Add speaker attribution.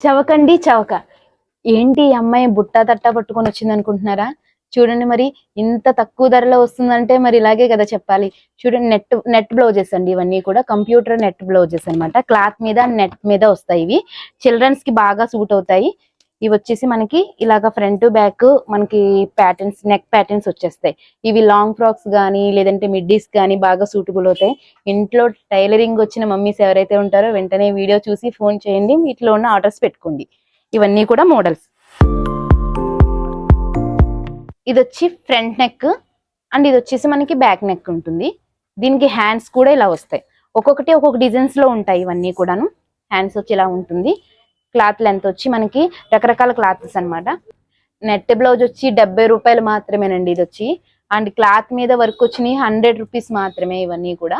Speaker 1: చవకండి చవక. ఏంటి ఈ అమ్మాయి బుట్ట తట్ట పట్టుకొని వచ్చింది అనుకుంటున్నారా? చూడండి, మరి ఇంత తక్కువ ధరలో వస్తుందంటే మరి ఇలాగే కదా చెప్పాలి. చూడండి, నెట్ బ్లౌజెస్ అండి, ఇవన్నీ కూడా కంప్యూటర్ నెట్ బ్లౌజెస్ అనమాట. క్లాత్ మీద నెట్ మీద వస్తాయి. ఇవి చిల్డ్రన్స్ కి బాగా సూట్ అవుతాయి. ఇవి వచ్చేసి మనకి ఇలాగ ఫ్రంట్ బ్యాక్ మనకి ప్యాటర్న్స్, నెక్ ప్యాటర్న్స్ వచ్చేస్తాయి. ఇవి లాంగ్ ఫ్రాక్స్ కానీ లేదంటే మిడ్డీస్ కానీ బాగా సూటబుల్ అవుతాయి. ఇంట్లో టైలరింగ్ వచ్చిన మమ్మీస్ ఎవరైతే ఉంటారో వెంటనే వీడియో చూసి ఫోన్ చేయండి, వీటిలో ఉన్న ఆర్డర్స్ పెట్టుకోండి. ఇవన్నీ కూడా మోడల్స్. ఇది వచ్చి ఫ్రంట్ నెక్ అండ్ ఇది వచ్చేసి మనకి బ్యాక్ నెక్ ఉంటుంది. దీనికి హ్యాండ్స్ కూడా ఇలా వస్తాయి. ఒక్కొక్కటి ఒక్కొక్క డిజైన్స్ లో ఉంటాయి. ఇవన్నీ కూడాను హ్యాండ్స్ వచ్చి ఇలా ఉంటుంది. క్లాత్ లెంత్ వచ్చి మనకి రకరకాల క్లాత్స్ అనమాట. నెట్ బ్లౌజ్ వచ్చి 70 రూపాయలు మాత్రమేనండి ఇది వచ్చి. అండ్ క్లాత్ మీద వర్క్ వచ్చినాయి 100 రూపీస్ మాత్రమే ఇవన్నీ కూడా.